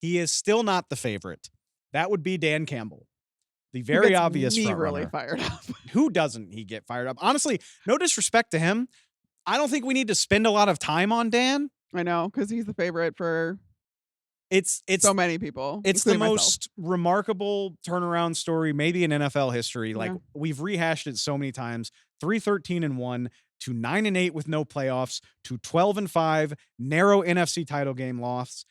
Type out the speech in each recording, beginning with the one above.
he is still not the favorite. That would be Dan Campbell, the very obvious front really runner. fired up. Who doesn't he get fired up? Honestly, no disrespect to him. I don't think we need to spend a lot of time on Dan. I know, because he's the favorite for It's so many people. It's the including most remarkable turnaround story maybe in NFL history. Like, Yeah. we've rehashed it so many times. 3-13-1 to 9-8 with no playoffs to 12-5, narrow NFC title game loss.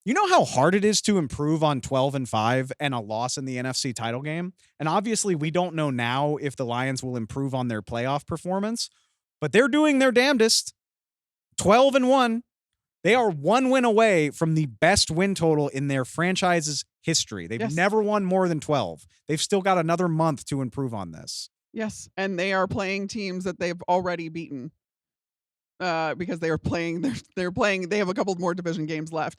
You know how hard it is to improve on 12-5 and a loss in the NFC title game? And obviously we don't know now if the Lions will improve on their playoff performance, but they're doing their damnedest. 12-1. They are one win away from the best win total in their franchise's history. They've never won more than 12. They've still got another month to improve on this. Yes, and they are playing teams that they've already beaten. Because they are playing, they have a couple more division games left.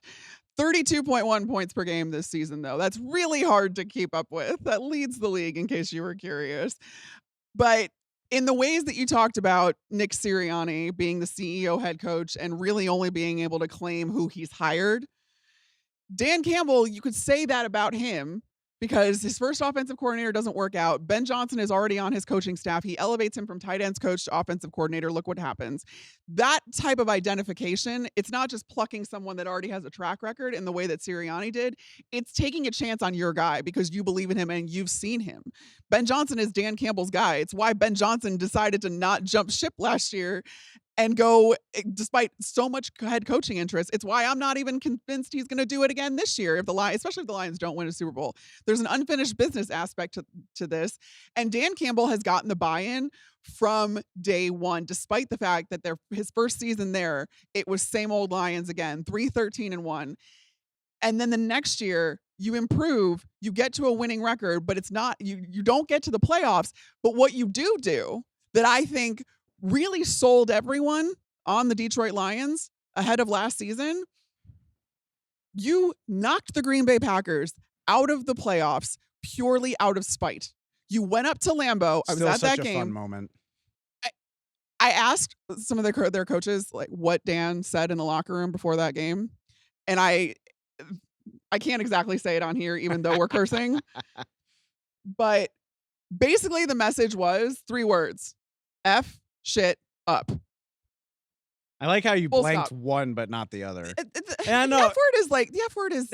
32.1 points per game this season, though. That's really hard to keep up with. That leads the league, in case you were curious. But in the ways that you talked about Nick Sirianni being the CEO head coach and really only being able to claim who he's hired, Dan Campbell, you could say that about him because his first offensive coordinator doesn't work out. Ben Johnson is already on his coaching staff. He elevates him from tight ends coach to offensive coordinator. Look what happens. That type of identification, it's not just plucking someone that already has a track record in the way that Sirianni did. It's taking a chance on your guy because you believe in him and you've seen him. Ben Johnson is Dan Campbell's guy. It's why Ben Johnson decided to not jump ship last year and go, despite so much head coaching interest. It's why I'm not even convinced he's going to do it again this year, especially if the Lions don't win a Super Bowl. There's an unfinished business aspect to this, and Dan Campbell has gotten the buy-in from day one, despite the fact that his first season there, it was same old Lions again, 3-13-1. And then the next year, you improve, you get to a winning record, but it's not, you don't get to the playoffs. But what you do that I think really sold everyone on the Detroit Lions ahead of last season, you knocked the Green Bay Packers out of the playoffs purely out of spite. You went up to Lambeau. I was at that game. Still such a fun moment. I asked some of their coaches like what Dan said in the locker room before that game, and I can't exactly say it on here, even though we're cursing. But basically, the message was 3 words: F shit up. I like how you blanked one, but not the other. The F word is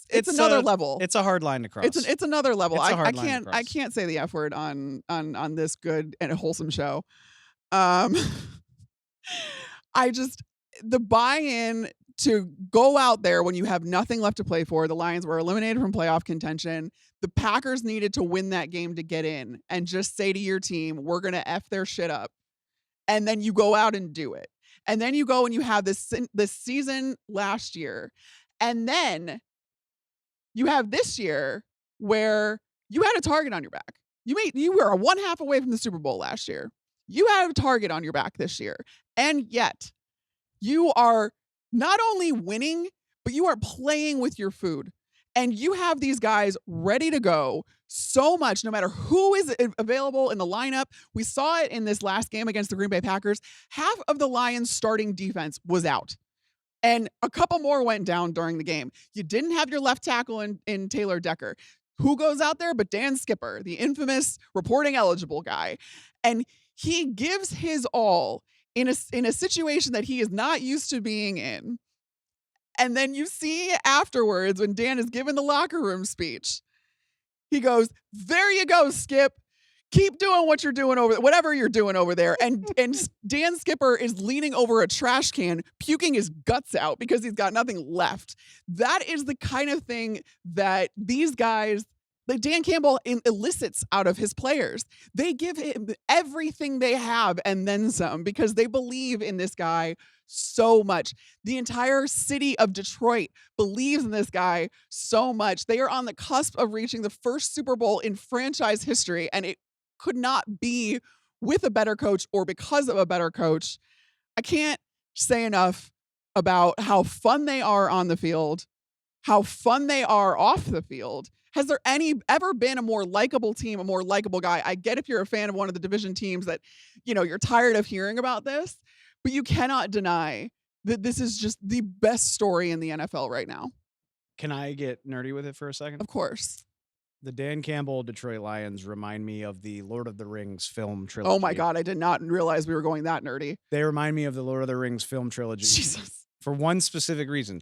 it's another level. It's a hard line to cross. It's another level. I can't say the F word on this good and wholesome show. The buy-in to go out there when you have nothing left to play for. The Lions were eliminated from playoff contention. The Packers needed to win that game to get in, and just say to your team, we're going to F their shit up. And then you go out and do it. And then you go and you have this season last year. And then you have this year where you had a target on your back. You were 1/2 away from the Super Bowl last year. You have a target on your back this year. And yet you are not only winning, but you are playing with your food. And you have these guys ready to go so much, no matter who is available in the lineup. We saw it in this last game against the Green Bay Packers. Half of the Lions' starting defense was out, and a couple more went down during the game. You didn't have your left tackle in Taylor Decker. Who goes out there but Dan Skipper, the infamous reporting eligible guy. And he gives his all in a situation that he is not used to being in. And then you see afterwards when Dan is given the locker room speech, he goes, "There you go, Skip. Keep doing what you're doing whatever you're doing over there." And Dan Skipper is leaning over a trash can, puking his guts out because he's got nothing left. That is the kind of thing that these guys, like Dan Campbell, elicits out of his players. They give him everything they have and then some because they believe in this guy so much. The entire city of Detroit believes in this guy so much. They are on the cusp of reaching the first Super Bowl in franchise history, and it could not be with a better coach or because of a better coach. I can't say enough about how fun they are on the field, how fun they are off the field. Has there ever been a more likable team, a more likable guy? I get if you're a fan of one of the division teams that, you're tired of hearing about this, but you cannot deny that this is just the best story in the NFL right now. Can I get nerdy with it for a second? Of course. The Dan Campbell Detroit Lions remind me of the Lord of the Rings film trilogy. Oh my God, I did not realize we were going that nerdy. They remind me of the Lord of the Rings film trilogy Jesus. for one specific reason.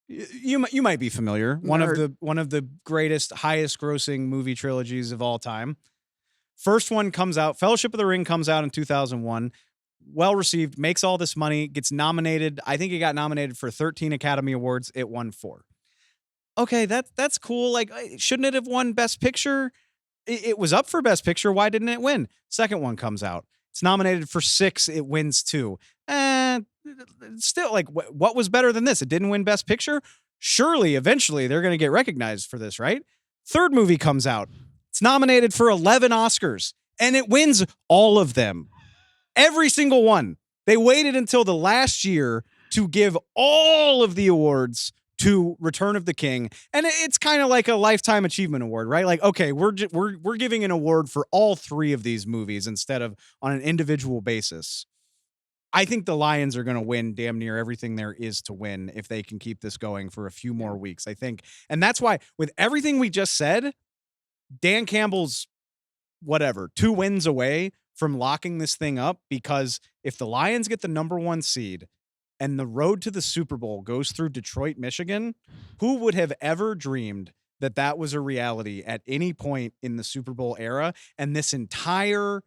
You might be familiar. Nerd. One of the greatest, highest grossing movie trilogies of all time. First one comes out, Fellowship of the Ring comes out in 2001. Well received, makes all this money, gets nominated. I think it got nominated for 13 Academy Awards. It won 4. Okay, that's cool. Like, shouldn't it have won Best Picture? It was up for Best Picture. Why didn't it win? Second one comes out. It's nominated for 6. It wins 2. Still, like, what was better than this? It didn't win Best Picture. Surely, eventually, they're going to get recognized for this, right? Third movie comes out. It's nominated for 11 Oscars, and it wins all of them. Every single one. They waited until the last year to give all of the awards to Return of the King. And it's kind of like a lifetime achievement award, right? Like, okay, we're giving an award for all 3 of these movies instead of on an individual basis. I think the Lions are going to win damn near everything there is to win if they can keep this going for a few more weeks, I think. And that's why, with everything we just said, Dan Campbell's 2 wins away from locking this thing up, because if the Lions get the number 1 seed and the road to the Super Bowl goes through Detroit, Michigan, who would have ever dreamed that that was a reality at any point in the Super Bowl era? And this entire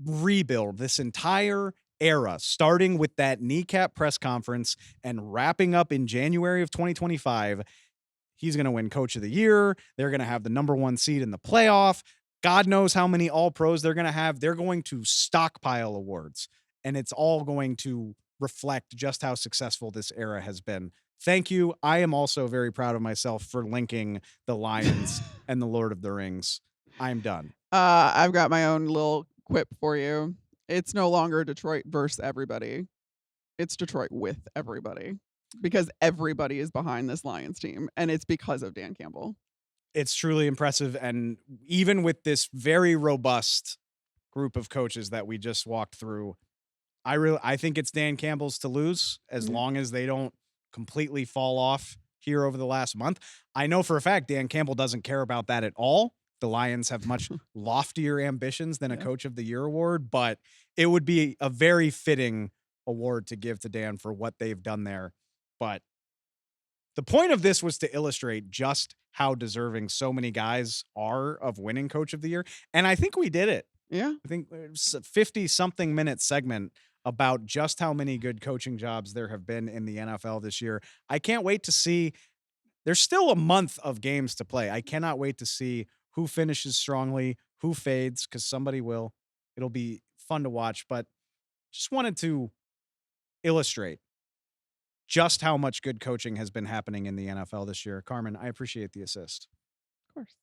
rebuild, this entire era, starting with that kneecap press conference and wrapping up in January of 2025, he's going to win Coach of the Year. They're going to have the number 1 seed in the playoff. God knows how many All-Pros they're going to have. They're going to stockpile awards, and it's all going to reflect just how successful this era has been. Thank you. I am also very proud of myself for linking the Lions and the Lord of the Rings. I'm done. I've got my own little quip for you. It's no longer Detroit versus everybody. It's Detroit with everybody, because everybody is behind this Lions team, and it's because of Dan Campbell. It's truly impressive. And even with this very robust group of coaches that we just walked through, I think it's Dan Campbell's to lose, as long as they don't completely fall off here over the last month. I know for a fact Dan Campbell doesn't care about that at all. The Lions have much loftier ambitions than a Coach of the Year award, but it would be a very fitting award to give to Dan for what they've done there. But the point of this was to illustrate just how deserving so many guys are of winning Coach of the Year. And I think we did it. Yeah. I think it was a 50-something minute segment about just how many good coaching jobs there have been in the NFL this year. I can't wait to see. There's still a month of games to play. I cannot wait to see who finishes strongly, who fades, because somebody will. It'll be fun to watch, but just wanted to illustrate just how much good coaching has been happening in the NFL this year. Carmen, I appreciate the assist. Of course.